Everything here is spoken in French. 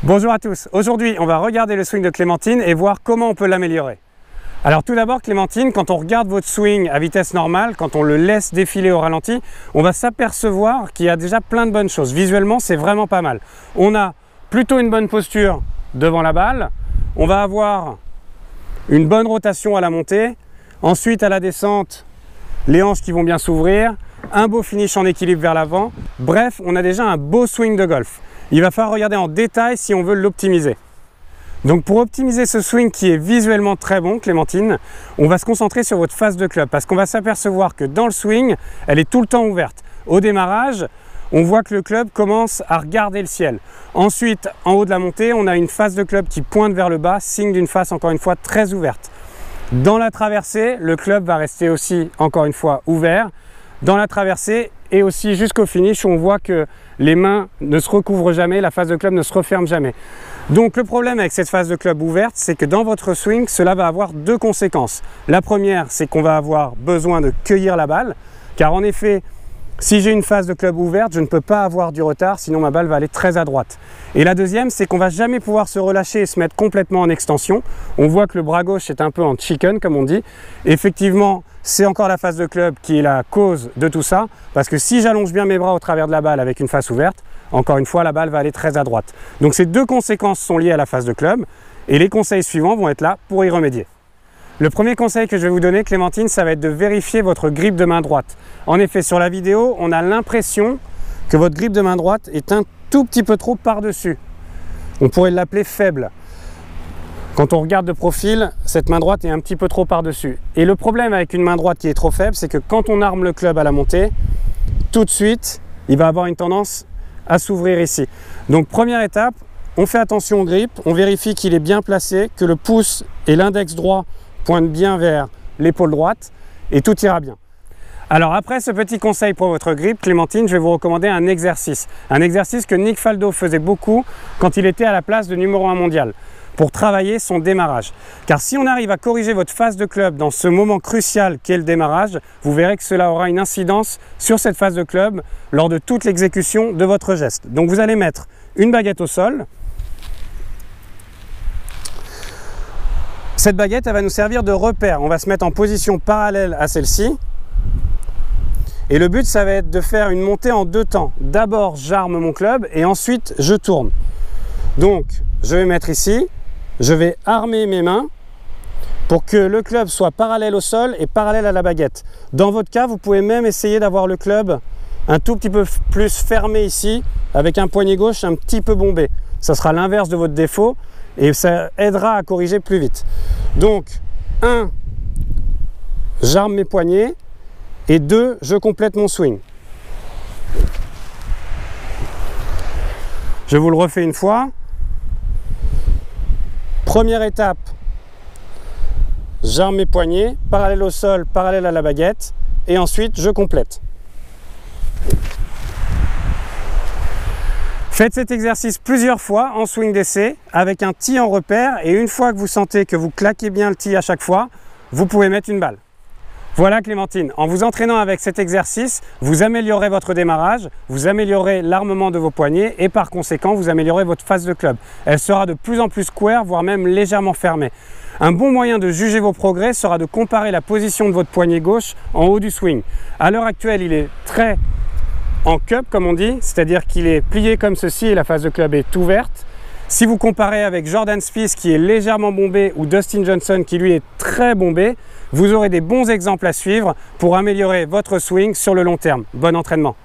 Bonjour à tous, aujourd'hui on va regarder le swing de Clémentine et voir comment on peut l'améliorer. Alors tout d'abord Clémentine, quand on regarde votre swing à vitesse normale, quand on le laisse défiler au ralenti, on va s'apercevoir qu'il y a déjà plein de bonnes choses. Visuellement c'est vraiment pas mal. On a plutôt une bonne posture devant la balle, on va avoir une bonne rotation à la montée, ensuite à la descente, les hanches qui vont bien s'ouvrir, un beau finish en équilibre vers l'avant, bref on a déjà un beau swing de golf. Il va falloir regarder en détail si on veut l'optimiser. Donc pour optimiser ce swing qui est visuellement très bon, Clémentine, on va se concentrer sur votre face de club parce qu'on va s'apercevoir que dans le swing, elle est tout le temps ouverte. Au démarrage, on voit que le club commence à regarder le ciel. Ensuite, en haut de la montée, on a une face de club qui pointe vers le bas, signe d'une face encore une fois très ouverte. Dans la traversée, le club va rester aussi encore une fois ouvert. Dans la traversée et aussi jusqu'au finish où on voit que les mains ne se recouvrent jamais, la face de club ne se referme jamais. Donc le problème avec cette face de club ouverte, c'est que dans votre swing, cela va avoir deux conséquences. La première, c'est qu'on va avoir besoin de cueillir la balle, car en effet, si j'ai une face de club ouverte, je ne peux pas avoir du retard, sinon ma balle va aller très à droite. Et la deuxième, c'est qu'on ne va jamais pouvoir se relâcher et se mettre complètement en extension. On voit que le bras gauche est un peu en chicken, comme on dit. Effectivement, c'est encore la face de club qui est la cause de tout ça, parce que si j'allonge bien mes bras au travers de la balle avec une face ouverte, encore une fois, la balle va aller très à droite. Donc ces deux conséquences sont liées à la face de club, et les conseils suivants vont être là pour y remédier. Le premier conseil que je vais vous donner, Clémentine, ça va être de vérifier votre grip de main droite. En effet, sur la vidéo, on a l'impression que votre grip de main droite est un tout petit peu trop par-dessus. On pourrait l'appeler faible. Quand on regarde de profil, cette main droite est un petit peu trop par-dessus. Et le problème avec une main droite qui est trop faible, c'est que quand on arme le club à la montée, tout de suite, il va avoir une tendance à s'ouvrir ici. Donc première étape, on fait attention au grip, on vérifie qu'il est bien placé, que le pouce et l'index droit pointe bien vers l'épaule droite et tout ira bien. Alors après ce petit conseil pour votre grip, Clémentine, je vais vous recommander un exercice. Un exercice que Nick Faldo faisait beaucoup quand il était à la place de numéro 1 mondial pour travailler son démarrage. Car si on arrive à corriger votre face de club dans ce moment crucial qu'est le démarrage, vous verrez que cela aura une incidence sur cette face de club lors de toute l'exécution de votre geste. Donc vous allez mettre une baguette au sol. Cette baguette, elle va nous servir de repère. On va se mettre en position parallèle à celle-ci. Et le but, ça va être de faire une montée en deux temps. D'abord, j'arme mon club et ensuite, je tourne. Donc, je vais mettre ici. Je vais armer mes mains pour que le club soit parallèle au sol et parallèle à la baguette. Dans votre cas, vous pouvez même essayer d'avoir le club un tout petit peu plus fermé ici, avec un poignet gauche un petit peu bombé. Ça sera l'inverse de votre défaut. Et ça aidera à corriger plus vite. Donc, 1, j'arme mes poignets et 2, je complète mon swing. Je vous le refais une fois. Première étape, j'arme mes poignets, parallèle au sol, parallèle à la baguette, et ensuite je complète. Faites cet exercice plusieurs fois en swing d'essai avec un tee en repère et une fois que vous sentez que vous claquez bien le tee à chaque fois, vous pouvez mettre une balle. Voilà Clémentine, en vous entraînant avec cet exercice, vous améliorez votre démarrage, vous améliorez l'armement de vos poignets et par conséquent, vous améliorez votre face de club. Elle sera de plus en plus square, voire même légèrement fermée. Un bon moyen de juger vos progrès sera de comparer la position de votre poignet gauche en haut du swing. À l'heure actuelle, il est très en cup comme on dit, c'est-à-dire qu'il est plié comme ceci et la face de club est ouverte. Si vous comparez avec Jordan Spieth qui est légèrement bombé ou Dustin Johnson qui lui est très bombé, vous aurez des bons exemples à suivre pour améliorer votre swing sur le long terme. Bon entraînement!